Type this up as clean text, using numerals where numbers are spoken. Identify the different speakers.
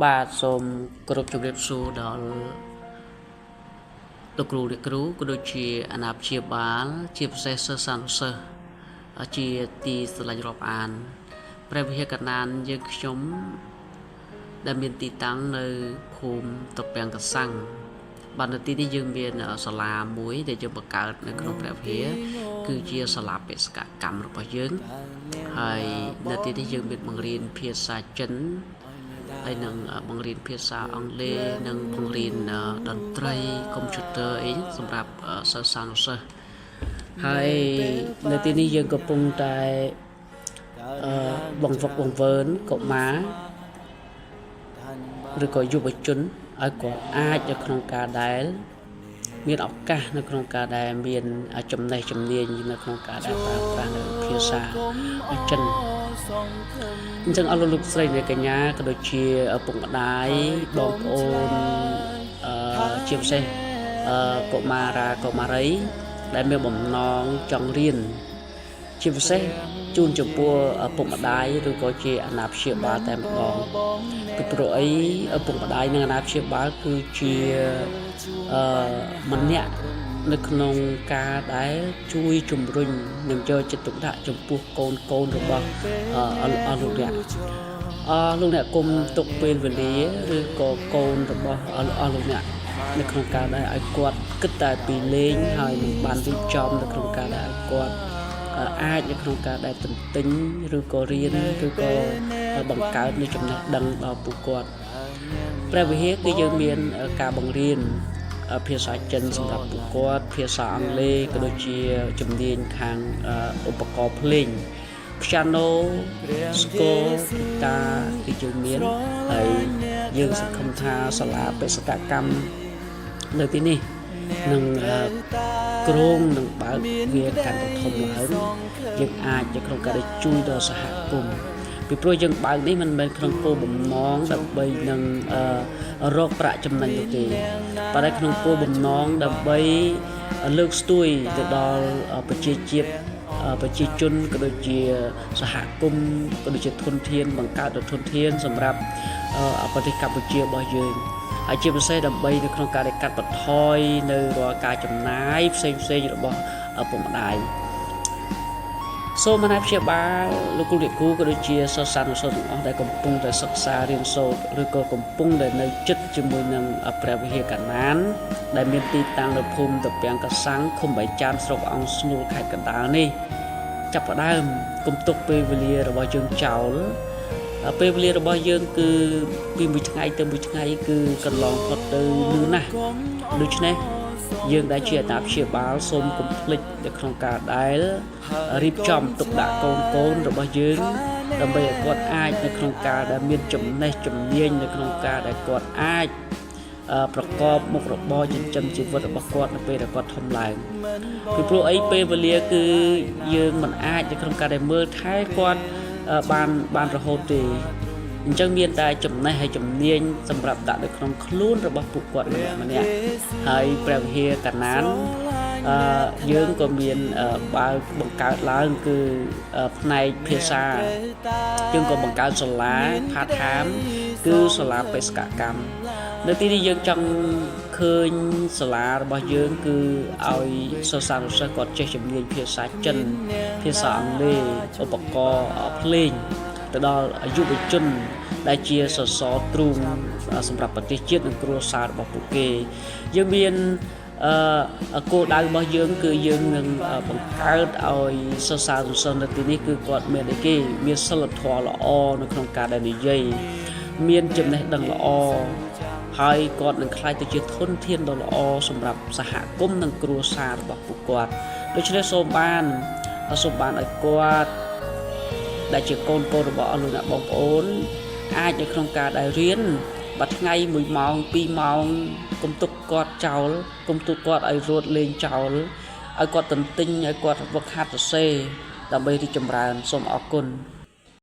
Speaker 1: បាទសូមគោរពជម្រាបសួរដល់លោកគ្រូអ្នកគ្រូក៏ដូចជាអាណាព្យាបាលជាពិសេសសិស្សសានុសិស្សជាទីស្រឡាញ់រាប់អានព្រះវិហារកណ្ដាលយើងខ្ញុំដែលមានទីតាំងនៅភូមិតពាំងកសាំងបាទនៅទីនេះយើងមានសាលាមួយដែលយើងបង្កើតនៅក្នុងព្រះវិហារគឺជាសាលាបេសកកម្មរបស់យើងហើយនៅទីនេះយើងមានបង្រៀនភាសាចិនហើយនឹងបង្រៀនភាសាអង់គ្លេសនិងបង្រៀនតន្ត្រីកុំព្យូទ័រអីសម្រាប់សិស្សសានុសិស្សហើយនៅទីនេះយើងកំពុងតែបង្វឹកបង្វើនកុមារឬក៏យុវជនឲ្យគាត់អាចនៅក្នុងការដែលមានឱកាសនៅក្នុងការដែលមានចំណេះជំនាញនៅក្នុងការដែលប្រើប្រាស់នៅភាសាចិនអញ្ចឹងអរលោកស្រីអ្នកកញ្ញាក៏ដូចជាឪពុកម្ដាយបងប្អូនជាពិសេសកុមារាកុមារីដែលមានបំណងចង់រៀនជាពិសេសជូនចំពោះឪពុកម្ដាយឬក៏ជាអាណាព្យាបាលតែម្ដងពីព្រោះអីឪពុកម្ដាយនិងអាណាព្យាបាលគឺជាម្នាក់នៅក្នុងការដែលជួយជំរុញនិងយកចិត្តទុកដាក់ចំពោះកូនរបស់លោកអ្នកគុំទុកពេលវេលាឬក៏កូនរបស់លោកអ្នកនៅក្នុងការដែលឲ្យគាត់គិតតែពីលេងហើយនឹងបានរៀបចំនៅក្នុងការដែលឲ្យគាត់អាចនៅក្នុងការដែលទន្ទិញឬក៏រៀនឬក៏បង្កើតនូវចំណេះដឹងដល់ពួកគាត់ព្រះវិហារគឺយើងមានការបង្រៀនភាសាចិនសម្រាប់ពួកគាត់ភាសាអង់គ្លេសក៏ដូចជាជំនាញខាងឧបករណ៍ភ្លេង piano ស្គរ guitar គឺយើងមានហើយយើងសង្ឃឹមថាសាលាបេសកកម្មនៅទីនេះនឹងគ្រោងនឹងបើកវាកាន់តែធំឡើងយើងអាចនៅក្នុងការជួយដល់សហគមន៍ពីព្រោះយើងបើកនេះមិនមែនក្នុងគោលបំណងដើម្បីនឹងរកប្រាក់ចំណេញនោះទេប៉ុន្តែក្នុងគោលបំណងដើម្បីលើកស្ទួយទៅដល់ប្រជាជាតិប្រជាជនក៏ដូចជាសហគមន៍ក៏ដូចជាធនធានបង្កើតធនធានសម្រាប់ប្រទេសកម្ពុជារបស់យើងហើយជាពិសេសដើម្បីនៅក្នុងការកាត់បន្ថយនៅរាល់ការចំណាយផ្សេងរបស់ឪពុកម្ដាយសូមអាណាព្យាបាលលោកគ្រូអ្នកគ្រូក៏ដូចជាសិស្សសានុសិស្សទាំងអស់ដែលកំពុងតែសិក្សារៀនសូត្រឬក៏កំពុងតែនៅជិតជាមួយនឹងព្រះវិហារកណ្ដាលដែលមានទីតាំងនៅភូមិតពាំងកសាំងឃុំបៃចានស្រុកអង្គស្នួលខេត្តកណ្ដាលនេះចាប់ផ្ដើមកុំទុកពេលវេលារបស់យើងចោលពេលវេលារបស់យើងគឺពីមួយថ្ងៃទៅមួយថ្ងៃគឺកន្លងផុតទៅលឿនណាស់ដូច្នេះយើងដែលជាអាណាព្យាបាលសូមកុំភ្លេចនៅក្នុងការដែលរៀបចំទុកដាក់កូនរបស់យើងដើម្បីឲ្យគាត់អាចនៅក្នុងការដែលមានចំណេះជំនាញនៅក្នុងការដែលគាត់អាចប្រកបមុខរបរចិញ្ចឹមជីវិតរបស់គាត់នៅពេលដែលគាត់ធំឡើងពីព្រោះអីពេលវេលាគឺយើងមិនអាចនៅក្នុងការដែលមើលថែគាត់បានរហូតទេអញ្ចឹងមានតែចំណេះហើយជំនាញសម្រាប់ដាក់នៅក្នុងខ្លួនរបស់ពួកគាត់ម្នាក់ហើយព្រះវិហារកណ្ដាលយើងក៏មានបើកបង្កើតឡើងគឺផ្នែកភាសាយើងក៏បង្កើតសាលា part time គឺសាលាបេសកកម្មនៅទីនេះយើងចង់ឃើញសាលារបស់យើងគឺឲ្យសិស្សសានុសិស្សគាត់ចេះជំនាញភាសាចិនភាសាអង់គ្លេសឧបករណ៍ភ្លេងទៅដល់យុវជនដែលជាសសរទ្រូងសម្រាប់ប្រទេសជាតិនិងគ្រួសាររបស់ពួកគេយើងមានគោលដៅរបស់យើងគឺយើងនឹងបង្កើតឲ្យសិស្សសានុសិស្សនៅទីនេះគឺគាត់មានអីគេមានសិលធម៌ល្អនៅក្នុងការដែលនិយាយមានចំណេះដឹងល្អហើយគាត់នឹងក្លាយទៅជាធនធានដ៏ល្អសម្រាប់សហគមន៍និងគ្រួសាររបស់ពួកគាត់ដូច្នេះសូមបានឲ្យគាត់ដែលជាកូនរបស់អស់លោកអ្នកបងប្អូនអាចនៅក្នុងការដែលរៀនមួយថ្ងៃ1ម៉ោង2ម៉ោងកុំទុកគាត់ចោលកុំទុកគាត់ឲ្យរត់លេងចោលឲ្យគាត់ទន្ទិញឲ្យគាត់វឹកហាត់សរសេរដើម្បីរីកចម្រើនសូមអរគុណ